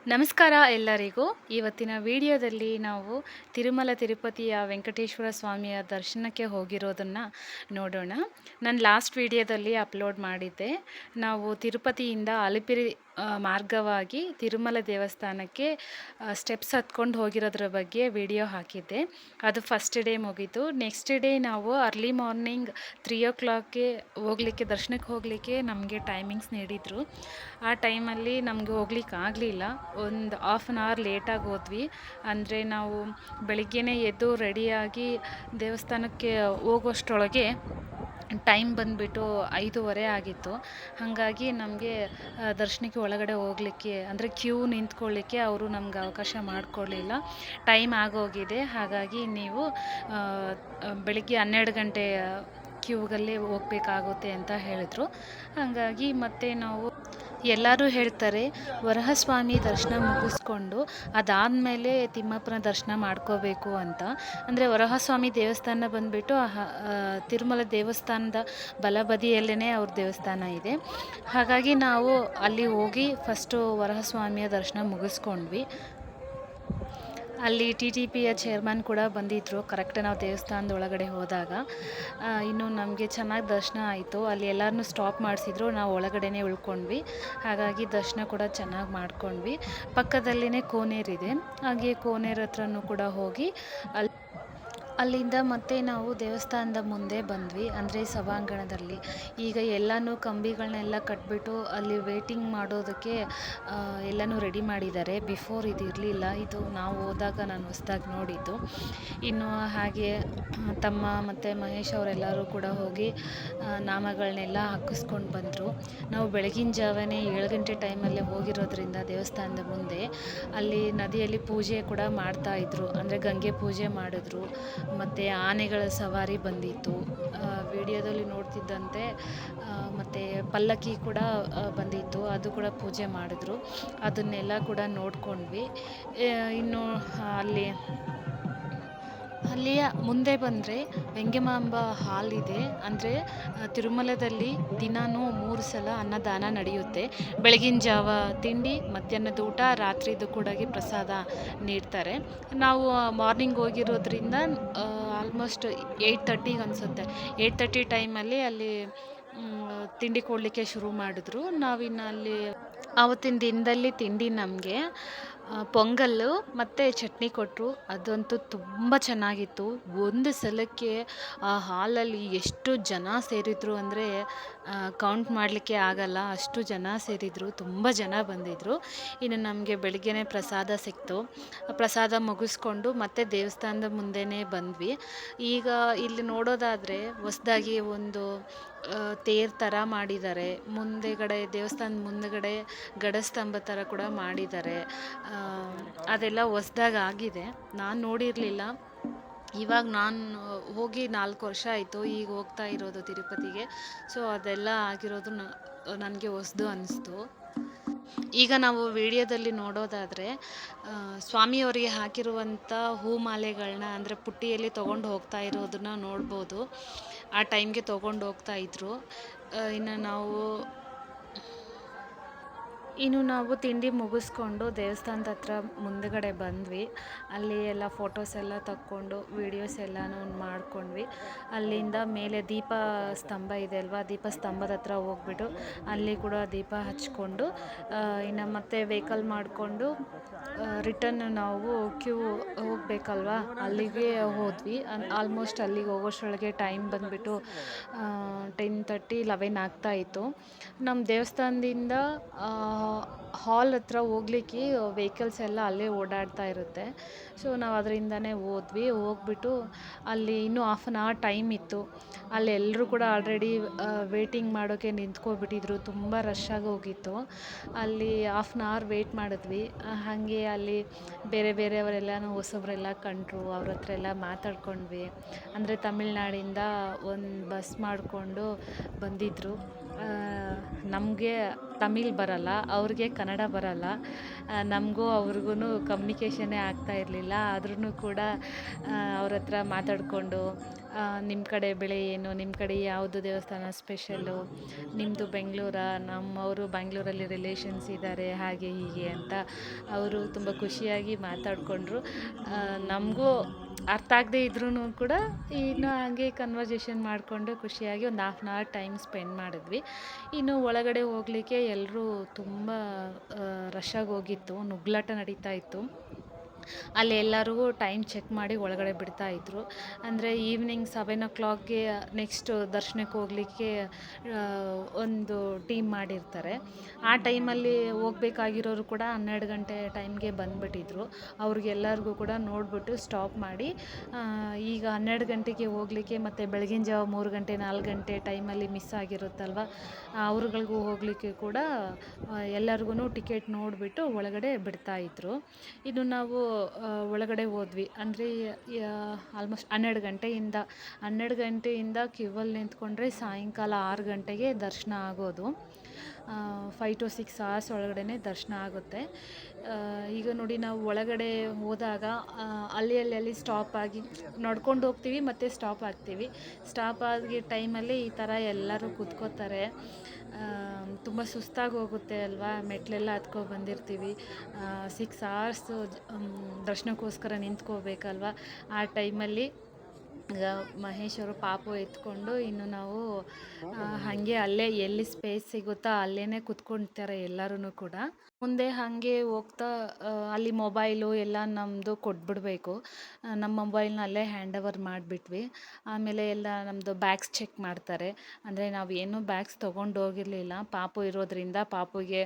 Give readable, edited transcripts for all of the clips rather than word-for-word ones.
ನಮಸ್ಕಾರ ಎಲ್ಲರಿಗೂ. ಇವತ್ತಿನ ವಿಡಿಯೋದಲ್ಲಿ ನಾವು ತಿರುಮಲ ತಿರುಪತಿಯ ವೆಂಕಟೇಶ್ವರ ಸ್ವಾಮಿಯ ದರ್ಶನಕ್ಕೆ ಹೋಗಿರೋದನ್ನು ನೋಡೋಣ. ನಾನು ಲಾಸ್ಟ್ ವಿಡಿಯೋದಲ್ಲಿ ಅಪ್ಲೋಡ್ ಮಾಡಿದ್ದೆ. ನಾವು ತಿರುಪತಿಯಿಂದ ಅಲಿಪಿರಿ ಮಾರ್ಗವಾಗಿ ತಿರುಮಲ ದೇವಸ್ಥಾನಕ್ಕೆ ಸ್ಟೆಪ್ಸ್ ಹತ್ಕೊಂಡು ಹೋಗಿರೋದ್ರ ಬಗ್ಗೆ ವಿಡಿಯೋ ಹಾಕಿದ್ದೆ. ಅದು ಫಸ್ಟ್ ಡೇ ಮುಗೀತು. ನೆಕ್ಸ್ಟ್ ಡೇ ನಾವು ಅರ್ಲಿ ಮಾರ್ನಿಂಗ್ 3 o'clockಗೆ ಹೋಗಲಿಕ್ಕೆ, ದರ್ಶನಕ್ಕೆ ಹೋಗಲಿಕ್ಕೆ ನಮಗೆ ಟೈಮಿಂಗ್ಸ್ ನೀಡಿದರು. ಆ ಟೈಮಲ್ಲಿ ನಮಗೆ ಹೋಗ್ಲಿಕ್ಕೆ ಆಗಲಿಲ್ಲ. ಒಂದು ಹಾಫ್ ಆನ್ ಅವರ್ ಲೇಟಾಗಿ ಹೋದ್ವಿ. ಅಂದರೆ ನಾವು ಬೆಳಿಗ್ಗೆನೇ ಎದ್ದು ರೆಡಿಯಾಗಿ ದೇವಸ್ಥಾನಕ್ಕೆ ಹೋಗೋಷ್ಟರೊಳಗೆ ಟೈಮ್ ಬಂದುಬಿಟ್ಟು 5:30 ಆಗಿತ್ತು. ಹಾಗಾಗಿ ನಮಗೆ ದರ್ಶನಕ್ಕೆ ಒಳಗಡೆ ಹೋಗಲಿಕ್ಕೆ, ಅಂದರೆ ಕ್ಯೂ ನಿಂತ್ಕೊಳ್ಳಿಕ್ಕೆ ಅವರು ನಮ್ಗೆ ಅವಕಾಶ ಮಾಡಿಕೊಡ್ಲಿಲ್ಲ. ಟೈಮ್ ಆಗೋಗಿದೆ, ಹಾಗಾಗಿ ನೀವು ಬೆಳಿಗ್ಗೆ 12 ಗಂಟೆ ಕ್ಯೂಗಲ್ಲೇ ಹೋಗಬೇಕಾಗುತ್ತೆ ಅಂತ ಹೇಳಿದ್ರು. ಹಾಗಾಗಿ ಮತ್ತೆ ನಾವು ಎಲ್ಲರೂ ಹೇಳ್ತಾರೆ ವರಹಸ್ವಾಮಿ ದರ್ಶನ ಮುಗಿಸ್ಕೊಂಡು ಅದಾದಮೇಲೆ ತಿಮ್ಮಪ್ಪನ ದರ್ಶನ ಮಾಡ್ಕೋಬೇಕು ಅಂತ. ಅಂದರೆ ವರಹಸ್ವಾಮಿ ದೇವಸ್ಥಾನ ಬಂದುಬಿಟ್ಟು ತಿರುಮಲ ದೇವಸ್ಥಾನದ ಬಲಬದಿಯಲ್ಲೇ ಅವ್ರ ದೇವಸ್ಥಾನ ಇದೆ. ಹಾಗಾಗಿ ನಾವು ಅಲ್ಲಿ ಹೋಗಿ ಫಸ್ಟು ವರಹಸ್ವಾಮಿಯ ದರ್ಶನ ಮುಗಿಸ್ಕೊಂಡ್ವಿ. ಅಲ್ಲಿ TTPಯ ಚೇರ್ಮನ್ ಕೂಡ ಬಂದಿದ್ದರು ಕರೆಕ್ಟ್ ನಾವು ದೇವಸ್ಥಾನದ ಒಳಗಡೆ ಹೋದಾಗ. ಇನ್ನು ನಮಗೆ ಚೆನ್ನಾಗಿ ದರ್ಶನ ಆಯಿತು. ಅಲ್ಲಿ ಎಲ್ಲರನ್ನೂ ಸ್ಟಾಪ್ ಮಾಡಿಸಿದ್ರು, ನಾವು ಒಳಗಡೆನೇ ಉಳ್ಕೊಂಡ್ವಿ. ಹಾಗಾಗಿ ದರ್ಶನ ಕೂಡ ಚೆನ್ನಾಗಿ ಮಾಡ್ಕೊಂಡ್ವಿ. ಪಕ್ಕದಲ್ಲಿನೇ ಕೋನೇರಿದೆ, ಹಾಗೆ ಕೋನೇರ ಹತ್ರನೂ ಕೂಡ ಹೋಗಿ ಅಲ್ಲಿಂದ ಮತ್ತೆ ನಾವು ದೇವಸ್ಥಾನದ ಮುಂದೆ ಬಂದ್ವಿ. ಅಂದರೆ ಸಭಾಂಗಣದಲ್ಲಿ ಈಗ ಎಲ್ಲನೂ ಕಂಬಿಗಳನ್ನೆಲ್ಲ ಕಟ್ಬಿಟ್ಟು ಅಲ್ಲಿ ವೇಟಿಂಗ್ ಮಾಡೋದಕ್ಕೆ ಎಲ್ಲನೂ ರೆಡಿ ಮಾಡಿದ್ದಾರೆ. ಬಿಫೋರ್ ಇದು ಇರಲಿಲ್ಲ, ಇದು ನಾವು ಹೋದಾಗ ನಾನು ಹೊಸ್ದಾಗಿ ನೋಡಿದ್ದು. ಇನ್ನು ಹಾಗೆ ತಮ್ಮ ಮತ್ತು ಮಹೇಶ್ ಅವರೆಲ್ಲರೂ ಕೂಡ ಹೋಗಿ ನಾಮಗಳನ್ನೆಲ್ಲ ಹಾಕಿಸ್ಕೊಂಡು ಬಂದರು. ನಾವು ಬೆಳಗಿನ ಜಾವನೇ 7 ಗಂಟೆ ಟೈಮಲ್ಲೇ ಹೋಗಿರೋದ್ರಿಂದ ದೇವಸ್ಥಾನದ ಮುಂದೆ ಅಲ್ಲಿ ನದಿಯಲ್ಲಿ ಪೂಜೆ ಕೂಡ ಮಾಡ್ತಾಯಿದ್ರು. ಅಂದರೆ ಗಂಗೆ ಪೂಜೆ ಮಾಡಿದ್ರು, ಮತ್ತು ಆನೆಗಳ ಸವಾರಿ ಬಂದಿತ್ತು. ವಿಡಿಯೋದಲ್ಲಿ ನೋಡ್ತಿದ್ದಂತೆ ಮತ್ತು ಪಲ್ಲಕ್ಕಿ ಕೂಡ ಬಂದಿತ್ತು, ಅದು ಕೂಡ ಪೂಜೆ ಮಾಡಿದ್ರು. ಅದನ್ನೆಲ್ಲ ಕೂಡ ನೋಡ್ಕೊಂಡ್ವಿ. ಇನ್ನು ಅಲ್ಲಿಯ ಮುಂದೆ ಬಂದರೆ ವೆಂಗಮಾಂಬ ಹಾಲ್ ಇದೆ. ಅಂದರೆ ತಿರುಮಲದಲ್ಲಿ ದಿನಾನೂ 3 ಸಲ ಅನ್ನದಾನ ನಡೆಯುತ್ತೆ. ಬೆಳಗಿನ ಜಾವ ತಿಂಡಿ, ಮಧ್ಯಾಹ್ನದ ಊಟ, ರಾತ್ರಿದು ಕೂಡ ಪ್ರಸಾದ ನೀಡ್ತಾರೆ. ನಾವು ಮಾರ್ನಿಂಗ್ ಹೋಗಿರೋದ್ರಿಂದ ಆಲ್ಮೋಸ್ಟ್ 8:30 ಅನಿಸುತ್ತೆ, 8:30 ಟೈಮಲ್ಲಿ ಅಲ್ಲಿ ತಿಂಡಿ ಕೊಡಲಿಕ್ಕೆ ಶುರು ಮಾಡಿದ್ರು. ನಾವಿನ್ನು ಅಲ್ಲಿ ಆವತ್ತಿನ ದಿನದಲ್ಲಿ ತಿಂಡಿ ನಮಗೆ ಪೊಂಗಲ್ಲು ಮತ್ತು ಚಟ್ನಿ ಕೊಟ್ಟರು. ಅದಂತೂ ತುಂಬ ಚೆನ್ನಾಗಿತ್ತು. ಒಂದು ಸಲಕ್ಕೆ ಆ ಹಾಲಲ್ಲಿ ಎಷ್ಟು ಜನ ಸೇರಿದ್ರು ಅಂದರೆ ಕೌಂಟ್ ಮಾಡಲಿಕ್ಕೆ ಆಗಲ್ಲ, ಅಷ್ಟು ಜನ ಸೇರಿದ್ರು, ತುಂಬ ಜನ ಬಂದಿದ್ದರು. ಇನ್ನು ನಮಗೆ ಬೆಳಿಗ್ಗೆನೇ ಪ್ರಸಾದ ಸಿಕ್ತು. ಪ್ರಸಾದ ಮುಗಿಸ್ಕೊಂಡು ಮತ್ತೆ ದೇವಸ್ಥಾನದ ಮುಂದೆನೇ ಬಂದ್ವಿ. ಈಗ ಇಲ್ಲಿ ನೋಡೋದಾದರೆ ಹೊಸ್ದಾಗಿ ಒಂದು ತೇರು ಥರ ಮಾಡಿದ್ದಾರೆ. ಮುಂದೆಗಡೆ ದೇವಸ್ಥಾನದ ಮುಂದಗಡೆ ಗಡಸ್ತಂಭ ಥರ ಕೂಡ ಮಾಡಿದ್ದಾರೆ. ಅದೆಲ್ಲ ಹೊಸ್ದಾಗಿ ಆಗಿದೆ, ನಾನು ನೋಡಿರಲಿಲ್ಲ. ಇವಾಗ ನಾನು ಹೋಗಿ 4 ವರ್ಷ ಆಯಿತು, ಈಗ ಹೋಗ್ತಾ ಇರೋದು ತಿರುಪತಿಗೆ. ಸೊ ಅದೆಲ್ಲ ಆಗಿರೋದು ನನಗೆ ಹೊಸ್ದು ಅನ್ನಿಸ್ತು. ಈಗ ನಾವು ವಿಡಿಯೋದಲ್ಲಿ ನೋಡೋದಾದರೆ ಸ್ವಾಮಿಯವರಿಗೆ ಹಾಕಿರುವಂಥ ಹೂಮಾಲೆಗಳನ್ನ, ಅಂದರೆ ಪುಟ್ಟಿಯಲ್ಲಿ ತೊಗೊಂಡು ಹೋಗ್ತಾ ಇರೋದನ್ನ ನೋಡ್ಬೋದು. ಆ ಟೈಮ್ಗೆ ತೊಗೊಂಡು ಹೋಗ್ತಾ ಇದ್ರು. ಇನ್ನು ನಾವು ತಿಂಡಿ ಮುಗಿಸ್ಕೊಂಡು ದೇವಸ್ಥಾನದ ಹತ್ರ ಮುಂದುಗಡೆ ಬಂದ್ವಿ. ಅಲ್ಲಿ ಎಲ್ಲ ಫೋಟೋಸ್ ಎಲ್ಲ ತಕ್ಕೊಂಡು ವೀಡಿಯೋಸ್ ಎಲ್ಲನೂ ಮಾಡ್ಕೊಂಡ್ವಿ. ಅಲ್ಲಿಂದ ಮೇಲೆ ದೀಪ ಸ್ತಂಭ ಇದೆ ಅಲ್ವಾ, ದೀಪ ಸ್ತಂಭದ ಹತ್ರ ಹೋಗ್ಬಿಟ್ಟು ಅಲ್ಲಿ ಕೂಡ ದೀಪ ಹಚ್ಕೊಂಡು ಇನ್ನು ಮತ್ತೆ ವೆಹಿಕಲ್ ಮಾಡಿಕೊಂಡು ರಿಟರ್ನ್ ನಾವು ಕ್ಯೂ ಹೋಗ್ಬೇಕಲ್ವ, ಅಲ್ಲಿಗೆ ಹೋದ್ವಿ. ಆಲ್ಮೋಸ್ಟ್ ಅಲ್ಲಿಗೆ ಹೋಗೋಷ್ಟರೊಳಗೆ ಟೈಮ್ ಬಂದುಬಿಟ್ಟು 10:30, 11 ಆಗ್ತಾಯಿತ್ತು. ನಮ್ಮ ದೇವಸ್ಥಾನದಿಂದ ಹಾಲ್ ಹತ್ರ ಹೋಗ್ಲಿಕ್ಕೆ ವೆಹಿಕಲ್ಸ್ ಎಲ್ಲ ಅಲ್ಲೇ ಓಡಾಡ್ತಾ ಇರುತ್ತೆ. ಸೊ ನಾವು ಅದರಿಂದನೇ ಹೋಗ್ಬಿಟ್ಟು ಅಲ್ಲಿ ಇನ್ನೂ ಹಾಫ್ ಆನ್ ಅವರ್ ಟೈಮ್ ಇತ್ತು. ಅಲ್ಲಿ ಎಲ್ಲರೂ ಕೂಡ ಆಲ್ರೆಡಿ ವೇಟಿಂಗ್ ಮಾಡೋಕ್ಕೆ ನಿಂತ್ಕೊಬಿಟ್ಟಿದ್ರು, ತುಂಬ ರಶ್ ಆಗಿ ಹೋಗಿತ್ತು. ಅಲ್ಲಿ ಹಾಫ್ ಆನ್ ಅವರ್ ವೇಟ್ ಮಾಡಿದ್ವಿ. ಹಾಗೆ ಅಲ್ಲಿ ಬೇರೆ ಬೇರೆಯವರೆಲ್ಲನೂ ಹೊಸಬ್ರೆಲ್ಲ ಕಂಡರು, ಅವ್ರ ಹತ್ರ ಎಲ್ಲ ಮಾತಾಡ್ಕೊಂಡ್ವಿ. ಅಂದರೆ ತಮಿಳ್ನಾಡಿಂದ ಒಂದು ಬಸ್ ಮಾಡಿಕೊಂಡು ಬಂದಿದ್ದರು. ನಮಗೆ ತಮಿಳ್ ಬರಲ್ಲ, ಅವ್ರಿಗೆ ಕನ್ನಡ ಬರಲ್ಲ. ನಮಗೂ ಅವ್ರಿಗೂ ಕಮ್ಯುನಿಕೇಷನ್ನೇ ಆಗ್ತಾ ಇರಲಿಲ್ಲ. ಆದ್ರೂ ಕೂಡ ಅವ್ರ ಹತ್ರ ಮಾತಾಡಿಕೊಂಡು ನಿಮ್ಮ ಕಡೆ ಬೆಳೆ ಏನು, ನಿಮ್ಮ ಕಡೆ ಯಾವುದು ದೇವಸ್ಥಾನ ಸ್ಪೆಷಲ್ಲು, ನಿಮ್ಮದು ಬೆಂಗಳೂರಾ, ನಮ್ಮವರು ಬ್ಯಾಂಗ್ಳೂರಲ್ಲಿ ರಿಲೇಷನ್ಸ್ ಇದ್ದಾರೆ ಹಾಗೆ ಹೀಗೆ ಅಂತ ಅವರು ತುಂಬ ಖುಷಿಯಾಗಿ ಮಾತಾಡಿಕೊಂಡ್ರು. ನಮಗೂ ಅರ್ಥ ಆಗದೆ ಇದ್ರೂ ಕೂಡ ಇನ್ನು ಹಾಗೆ ಕನ್ವರ್ಜೇಷನ್ ಮಾಡಿಕೊಂಡು ಖುಷಿಯಾಗಿ ಒಂದು half an hour time spend ಮಾಡಿದ್ವಿ. ಇನ್ನು ಒಳಗಡೆ ಹೋಗಲಿಕ್ಕೆ ಎಲ್ಲರೂ ತುಂಬ ರಶ್ಶಾಗಿ ಹೋಗಿತ್ತು, ನುಗ್ಲಾಟ ನಡೀತಾ ಇತ್ತು. ಅಲ್ಲಿ ಎಲ್ಲರಿಗೂ ಟೈಮ್ ಚೆಕ್ ಮಾಡಿ ಒಳಗಡೆ ಬಿಡ್ತಾಯಿದ್ರು. ಅಂದರೆ ಈವ್ನಿಂಗ್ 7 o'clockಗೆ ನೆಕ್ಸ್ಟ್ ದರ್ಶನಕ್ಕೆ ಹೋಗಲಿಕ್ಕೆ ಒಂದು ಟೀಮ್ ಮಾಡಿರ್ತಾರೆ. ಆ ಟೈಮಲ್ಲಿ ಹೋಗ್ಬೇಕಾಗಿರೋರು ಕೂಡ 12 ಗಂಟೆ ಟೈಮ್ಗೆ ಬಂದುಬಿಟ್ಟಿದ್ರು. ಅವ್ರಿಗೆಲ್ಲರಿಗೂ ಕೂಡ ನೋಡಿಬಿಟ್ಟು ಸ್ಟಾಪ್ ಮಾಡಿ, ಈಗ 12 ಗಂಟೆಗೆ ಹೋಗಲಿಕ್ಕೆ ಮತ್ತು ಬೆಳಗಿನ ಜಾವ 3 ಗಂಟೆ 4 ಗಂಟೆ ಟೈಮಲ್ಲಿ ಮಿಸ್ ಆಗಿರುತ್ತಲ್ವ, ಅವ್ರುಗಳಿಗೂ ಹೋಗಲಿಕ್ಕೆ ಕೂಡ ಎಲ್ಲರಿಗೂ ಟಿಕೆಟ್ ನೋಡಿಬಿಟ್ಟು ಒಳಗಡೆ ಬಿಡ್ತಾಯಿದ್ರು. ಇದು ನಾವು ಒಳಗಡೆ ಹೋದ್ವಿ. ಅಂದರೆ ಆಲ್ಮೋಸ್ಟ್ 12 ಗಂಟೆಯಿಂದ ಕ್ಯೂವಲ್ಲಿ ನಿಂತ್ಕೊಂಡ್ರೆ ಸಾಯಂಕಾಲ 6 ಗಂಟೆಗೆ ದರ್ಶನ ಆಗೋದು. 5 to 6 hours ಒಳಗಡೆ ದರ್ಶನ ಆಗುತ್ತೆ. ಈಗ ನೋಡಿ ನಾವು ಒಳಗಡೆ ಹೋದಾಗ ಅಲ್ಲಿ ಸ್ಟಾಪ್ ಆಗಿ ನಡ್ಕೊಂಡು ಹೋಗ್ತೀವಿ ಮತ್ತು ಸ್ಟಾಪ್ ಆಗ್ತೀವಿ. ಸ್ಟಾಪ್ ಆಗಿ ಟೈಮಲ್ಲಿ ಈ ಥರ ಎಲ್ಲರೂ ಕೂತ್ಕೋತಾರೆ. ತುಂಬ ಸುಸ್ತಾಗಿ ಹೋಗುತ್ತೆ ಅಲ್ವಾ, ಮೆಟ್ಲೆಲ್ಲ ಹತ್ಕೊ ಬಂದಿರ್ತೀವಿ. 6 hours ದರ್ಶನಕ್ಕೋಸ್ಕರ ನಿಂತ್ಕೋಬೇಕಲ್ವ. ಆ ಟೈಮಲ್ಲಿ ಮಹೇಶ್ ಅವರು ಪಾಪು ಎತ್ಕೊಂಡು ಇನ್ನು ನಾವು ಹಾಗೆ ಅಲ್ಲೇ ಎಲ್ಲಿ ಸ್ಪೇಸ್ ಸಿಗುತ್ತೋ ಅಲ್ಲೇ ಕೂತ್ಕೊಳ್ತಾರೆ ಎಲ್ಲರೂ ಕೂಡ. ಮುಂದೆ ಹಾಗೆ ಹೋಗ್ತಾ ಅಲ್ಲಿ ಮೊಬೈಲು ಎಲ್ಲ ನಮ್ಮದು ಕೊಟ್ಬಿಡಬೇಕು. ನಮ್ಮ ಮೊಬೈಲ್ನ ಅಲ್ಲೇ ಹ್ಯಾಂಡ್ ಓವರ್ ಮಾಡಿಬಿಟ್ವಿ. ಆಮೇಲೆ ಎಲ್ಲ ನಮ್ಮದು ಬ್ಯಾಗ್ಸ್ ಚೆಕ್ ಮಾಡ್ತಾರೆ. ಅಂದರೆ ನಾವು ಏನೂ ಬ್ಯಾಗ್ಸ್ ತೊಗೊಂಡು ಹೋಗಿರಲಿಲ್ಲ. ಪಾಪು ಇರೋದ್ರಿಂದ ಪಾಪುಗೆ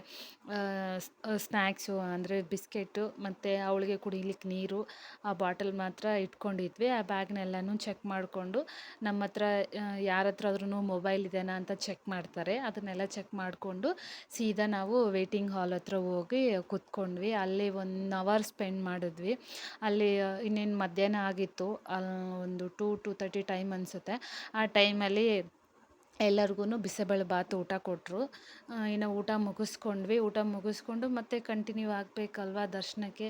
ಸ್ನ್ಯಾಕ್ಸು ಅಂದರೆ ಬಿಸ್ಕೆಟು ಮತ್ತು ಅವಳಿಗೆ ಕುಡಿಲಿಕ್ಕೆ ನೀರು ಆ ಬಾಟಲ್ ಮಾತ್ರ ಇಟ್ಕೊಂಡಿದ್ವಿ. ಆ ಬ್ಯಾಗ್ನೆಲ್ಲನೂ ಚೆಕ್ ಮಾಡಿಕೊಂಡು ನಮ್ಮ ಹತ್ರ ಯಾರ ಹತ್ರ ಆದ್ರೂ ಮೊಬೈಲ್ ಇದೆಯಾ ಅಂತ ಚೆಕ್ ಮಾಡ್ತಾರೆ. ಅದನ್ನೆಲ್ಲ ಚೆಕ್ ಮಾಡಿಕೊಂಡು ಸೀದಾ ನಾವು ವೇಟಿಂಗ್ ಹಾಲ್ ಹತ್ರ ಹೋಗಿ ಕೂತ್ಕೊಂಡ್ವಿ. ಅಲ್ಲಿ 1 hour ಸ್ಪೆಂಡ್ ಮಾಡಿದ್ವಿ. ಅಲ್ಲಿ ಇನ್ನೇನು ಮಧ್ಯಾಹ್ನ ಆಗಿತ್ತು, ಒಂದು 2-2:30 ಟೈಮ್ ಅನಿಸುತ್ತೆ. ಆ ಟೈಮಲ್ಲಿ ಎಲ್ಲರಿಗೂ ಬಿಸಿಬೇಳೆ ಬಾತ್ ಊಟ ಕೊಟ್ಟರು. ಇನ್ನು ಊಟ ಮುಗಿಸ್ಕೊಂಡು ಮತ್ತೆ ಕಂಟಿನ್ಯೂ ಆಗಬೇಕಲ್ವ ದರ್ಶನಕ್ಕೆ.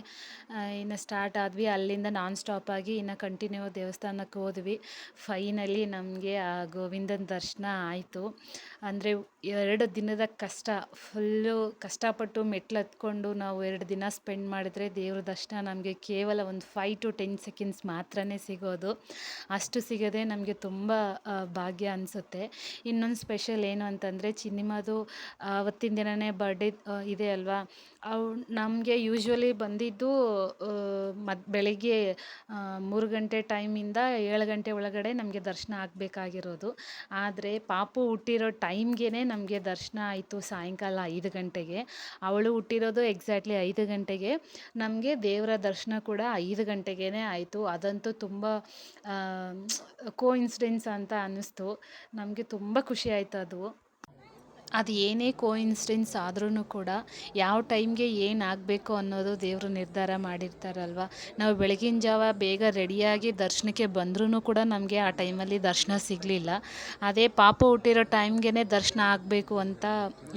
ಇನ್ನು ಸ್ಟಾರ್ಟ್ ಆದ್ವಿ. ಅಲ್ಲಿಂದ ನಾನ್ ಸ್ಟಾಪ್ ಆಗಿ ಇನ್ನು ಕಂಟಿನ್ಯೂ ದೇವಸ್ಥಾನಕ್ಕೆ ಹೋದ್ವಿ. ಫೈನಲಿ ನಮಗೆ ಆ ಗೋವಿಂದನ ದರ್ಶನ ಆಯಿತು. ಅಂದರೆ 2 ದಿನದ ಕಷ್ಟ, ಫುಲ್ಲು ಕಷ್ಟಪಟ್ಟು ಮೆಟ್ಲು ಹತ್ಕೊಂಡು ನಾವು 2 ದಿನ ಸ್ಪೆಂಡ್ ಮಾಡಿದರೆ ದೇವ್ರ ದರ್ಶನ ನಮಗೆ ಕೇವಲ ಒಂದು 5 to 10 seconds ಮಾತ್ರನೇ ಸಿಗೋದು. ಅಷ್ಟು ಸಿಗೋದೇ ನಮಗೆ ತುಂಬ ಭಾಗ್ಯ ಅನಿಸುತ್ತೆ. ಇನ್ನೊಂದು ಸ್ಪೆಷಲ್ ಏನು ಅಂತಂದರೆ ಚಿನ್ನಿಮಾದು ಆವತ್ತಿನ ದಿನವೇ ಬರ್ಡೇ ಇದೆ ಅಲ್ವಾ. ನಮಗೆ ಯೂಶ್ವಲಿ ಬಂದಿದ್ದು ಬೆಳಗ್ಗೆ 3 ಗಂಟೆ ಟೈಮಿಂದ 7 ಗಂಟೆ ಒಳಗಡೆ ನಮಗೆ ದರ್ಶನ ಆಗಬೇಕಾಗಿರೋದು. ಆದರೆ ಪಾಪು ಹುಟ್ಟಿರೋ ಟೈಮ್ಗೆ ನಮಗೆ ದರ್ಶನ ಆಯಿತು ಸಾಯಂಕಾಲ 5 ಗಂಟೆಗೆ. ಅವಳು ಹುಟ್ಟಿರೋದು ಎಕ್ಸಾಕ್ಟ್ಲಿ 5 ಗಂಟೆಗೆ. ನಮಗೆ ದೇವರ ದರ್ಶನ ಕೂಡ 5 ಗಂಟೆಗೇ ಆಯಿತು. ಅದಂತೂ ತುಂಬ ಕೋಇನ್ಸಿಡೆನ್ಸ್ ಅಂತ ಅನ್ನಿಸ್ತು. ನಮಗೆ ತುಂಬ ಖುಷಿ ಆಯಿತು ಅದು. ಅದು ಏನೇ ಕೋಇನ್ಸಿಡೆನ್ಸ್ ಆದ್ರೂ ಕೂಡ ಯಾವ ಟೈಮ್ಗೆ ಏನಾಗಬೇಕು ಅನ್ನೋದು ದೇವರು ನಿರ್ಧಾರ ಮಾಡಿರ್ತಾರಲ್ವ. ನಾವು ಬೆಳಗಿನ ಜಾವ ಬೇಗ ರೆಡಿಯಾಗಿ ದರ್ಶನಕ್ಕೆ ಬಂದ್ರೂ ಕೂಡ ನಮಗೆ ಆ ಟೈಮಲ್ಲಿ ದರ್ಶನ ಸಿಗಲಿಲ್ಲ. ಅದೇ ಪಾಪು ಹುಟ್ಟಿರೋ ಟೈಮ್ಗೆ ದರ್ಶನ ಆಗಬೇಕು ಅಂತ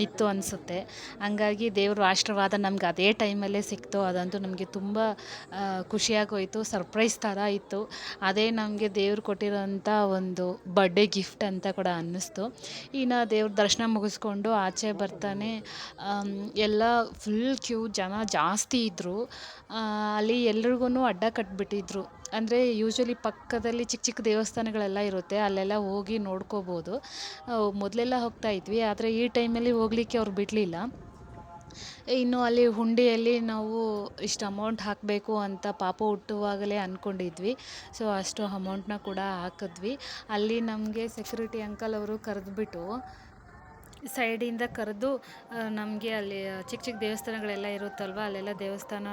ಇತ್ತು ಅನಿಸುತ್ತೆ. ಹಂಗಾಗಿ ದೇವ್ರ ಆಶೀರ್ವಾದ ನಮ್ಗೆ ಅದೇ ಟೈಮಲ್ಲೇ ಸಿಕ್ತು. ಅದಂತೂ ನಮಗೆ ತುಂಬ ಖುಷಿಯಾಗೋಯಿತು, ಸರ್ಪ್ರೈಸ್ ಥರ ಇತ್ತು. ಅದೇ ನಮಗೆ ದೇವ್ರು ಕೊಟ್ಟಿರೋಂಥ ಒಂದು ಬರ್ಡೇ ಗಿಫ್ಟ್ ಅಂತ ಕೂಡ ಅನ್ನಿಸ್ತು. ಇನ್ನು ದೇವ್ರ ದರ್ಶನ ಮುಗಿಸ್ಕೊಂಡು ಆಚೆ ಬರ್ತಾನೆ ಎಲ್ಲ ಫುಲ್ ಕ್ಯೂ, ಜನ ಜಾಸ್ತಿ ಇದ್ದರು. ಅಲ್ಲಿ ಎಲ್ರಿಗೂ ಅಡ್ಡ ಕಟ್ಟಿಬಿಟ್ಟಿದ್ರು. ಅಂದರೆ ಯೂಶ್ವಲಿ ಪಕ್ಕದಲ್ಲಿ ಚಿಕ್ಕ ಚಿಕ್ಕ ದೇವಸ್ಥಾನಗಳೆಲ್ಲ ಇರುತ್ತೆ, ಅಲ್ಲೆಲ್ಲ ಹೋಗಿ ನೋಡ್ಕೋಬೋದು. ಮೊದಲೆಲ್ಲ ಹೋಗ್ತಾ ಇದ್ವಿ, ಆದರೆ ಈ ಟೈಮಲ್ಲಿ ಹೋಗಲಿಕ್ಕೆ ಅವ್ರು ಬಿಡಲಿಲ್ಲ. ಇನ್ನು ಅಲ್ಲಿ ಹುಂಡಿಯಲ್ಲಿ ನಾವು ಇಷ್ಟು ಅಮೌಂಟ್ ಹಾಕಬೇಕು ಅಂತ ಪಾಪು ಹುಟ್ಟುವಾಗಲೇ ಅಂದ್ಕೊಂಡಿದ್ವಿ. ಸೊ ಅಷ್ಟು ಅಮೌಂಟನ್ನ ಕೂಡ ಹಾಕಿದ್ವಿ. ಅಲ್ಲಿ ನಮಗೆ ಸೆಕ್ಯೂರಿಟಿ ಅಂಕಲ್ ಅವರು ಕರೆದುಬಿಟ್ಟು ಸೈಡಿಂದ ಕರೆದು ನಮಗೆ ಅಲ್ಲಿ ಚಿಕ್ಕ ಚಿಕ್ಕ ದೇವಸ್ಥಾನಗಳೆಲ್ಲ ಇರುತ್ತಲ್ವ, ಅಲ್ಲೆಲ್ಲ ದೇವಸ್ಥಾನ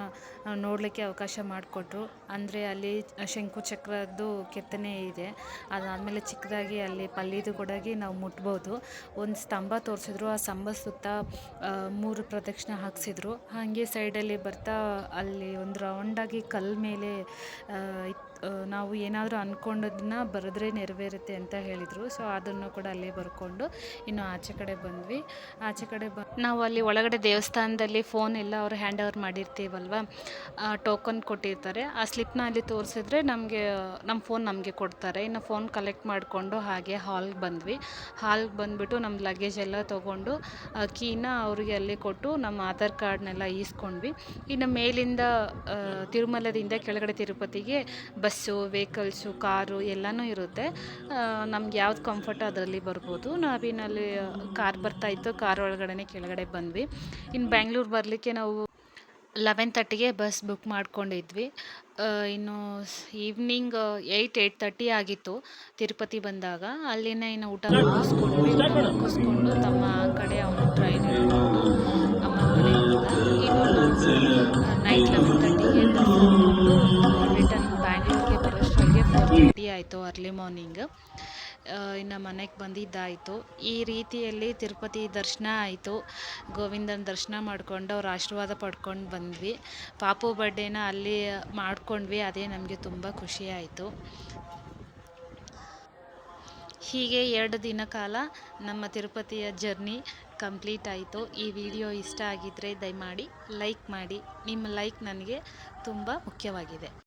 ನೋಡಲಿಕ್ಕೆ ಅವಕಾಶ ಮಾಡಿಕೊಟ್ರು. ಅಂದರೆ ಅಲ್ಲಿ ಶಂಕು ಚಕ್ರದ್ದು ಕೆತ್ತನೆ ಇದೆ. ಅದಾದಮೇಲೆ ಚಿಕ್ಕದಾಗಿ ಅಲ್ಲಿ ಪಲ್ಲಿದು ಕೊಡಗಿ ನಾವು ಮುಟ್ಬೋದು. ಒಂದು ಸ್ತಂಭ ತೋರಿಸಿದ್ರು, ಆ ಸ್ತಂಭ ಸುತ್ತ 3 ಪ್ರದಕ್ಷಿಣೆ ಹಾಕಿಸಿದ್ರು. ಹಾಗೆ ಸೈಡಲ್ಲಿ ಬರ್ತಾ ಅಲ್ಲಿ ಒಂದು ರೌಂಡಾಗಿ ಕಲ್ಲು ಮೇಲೆ ನಾವು ಏನಾದರೂ ಅಂದ್ಕೊಂಡದನ್ನ ಬರೆದ್ರೆ ನೆರವೇರುತ್ತೆ ಅಂತ ಹೇಳಿದರು. ಸೊ ಅದನ್ನು ಕೂಡ ಅಲ್ಲೇ ಬರ್ಕೊಂಡು ಇನ್ನು ಆಚೆ ಕಡೆ ಬಂದ್ವಿ. ಆಚೆ ಕಡೆ ನಾವು ಅಲ್ಲಿ ಒಳಗಡೆ ದೇವಸ್ಥಾನದಲ್ಲಿ ಫೋನ್ ಎಲ್ಲ ಅವ್ರು ಹ್ಯಾಂಡ್ ಓವರ್ ಮಾಡಿರ್ತೀವಲ್ವ, ಟೋಕನ್ ಕೊಟ್ಟಿರ್ತಾರೆ. ಆ ಸ್ಲಿಪ್ನ ಅಲ್ಲಿ ತೋರಿಸಿದ್ರೆ ನಮ್ಮ ಫೋನ್ ನಮಗೆ ಕೊಡ್ತಾರೆ. ಇನ್ನು ಫೋನ್ ಕಲೆಕ್ಟ್ ಮಾಡಿಕೊಂಡು ಹಾಗೆ ಹಾಲ್ಗೆ ಬಂದ್ವಿ. ಹಾಲ್ಗೆ ಬಂದುಬಿಟ್ಟು ನಮ್ಮ ಲಗೇಜ್ ಎಲ್ಲ ತೊಗೊಂಡು ಕೀನ ಅವ್ರಿಗೆ ಅಲ್ಲಿ ಕೊಟ್ಟು ನಮ್ಮ ಆಧಾರ್ ಕಾರ್ಡ್ನೆಲ್ಲ ಈಸ್ಕೊಂಡ್ವಿ. ಇನ್ನು ಮೇಲಿಂದ ತಿರುಮಲದಿಂದ ಕೆಳಗಡೆ ತಿರುಪತಿಗೆ ಬಸ್ಸು, ವೆಹಿಕಲ್ಸು, ಕಾರು ಎಲ್ಲನೂ ಇರುತ್ತೆ. ನಮ್ಗೆ ಯಾವ್ದು ಕಂಫರ್ಟ್ ಅದರಲ್ಲಿ ಬರ್ಬೋದು. ನಾವಿನಲ್ಲಿ ಕಾರ್ ಬರ್ತಾಯಿತ್ತು, ಕಾರ್ ಒಳಗಡೆ ಕೆಳಗಡೆ ಬಂದ್ವಿ. ಇನ್ನು ಬ್ಯಾಂಗ್ಳೂರು ಬರಲಿಕ್ಕೆ ನಾವು 11:30ಗೆ ಬಸ್ ಬುಕ್ ಮಾಡ್ಕೊಂಡಿದ್ವಿ. ಇನ್ನು ಈವ್ನಿಂಗ್ 8:30 ಆಗಿತ್ತು ತಿರುಪತಿ ಬಂದಾಗ. ಅಲ್ಲಿನೇ ಇನ್ನು ಊಟ ಮುಗಿಸ್ಕೊಂಡ್ವಿ. ಊಟ ಮುಗಿಸ್ಕೊಂಡು ತಮ್ಮ ಕಡೆ ಅವನು ಟ್ರೈನ್ ಹಿಡ್ಕೊಂಡು ಅಮ್ಮ ಮನೆಗೆ ಹೋದ. ಇನ್ನು ನಾವು ನೈಟ್ 11:30ಗೆ ಬಸ್ ಹತ್ಕೊಂಡು ರಿಟರ್ನ್ ಬ್ಯಾಂಗ್ಳೂರಿಗೆ ಬರೋಷ್ಟರೊಳಗೆ 4:30 ಆಯಿತು, ಅರ್ಲಿ ಮಾರ್ನಿಂಗ್. ಇನ್ನು ಮನೆಗೆ ಬಂದಿದ್ದಾಯಿತು. ಈ ರೀತಿಯಲ್ಲಿ ತಿರುಪತಿ ದರ್ಶನ ಆಯಿತು. ಗೋವಿಂದನ ದರ್ಶನ ಮಾಡಿಕೊಂಡು ಅವ್ರ ಆಶೀರ್ವಾದ ಪಡ್ಕೊಂಡು ಬಂದ್ವಿ. ಪಾಪು ಬರ್ಡೇನ ಅಲ್ಲಿ ಮಾಡ್ಕೊಂಡ್ವಿ. ಅದೇ ನಮಗೆ ತುಂಬ ಖುಷಿ ಆಯಿತು. ಹೀಗೆ 2 ದಿನ ಕಾಲ ನಮ್ಮ ತಿರುಪತಿಯ ಜರ್ನಿ ಕಂಪ್ಲೀಟ್ ಆಯಿತು. ಈ ವಿಡಿಯೋ ಇಷ್ಟ ಆಗಿದ್ದರೆ ದಯಮಾಡಿ ಲೈಕ್ ಮಾಡಿ. ನಿಮ್ಮ ಲೈಕ್ ನನಗೆ ತುಂಬ ಮುಖ್ಯವಾಗಿದೆ.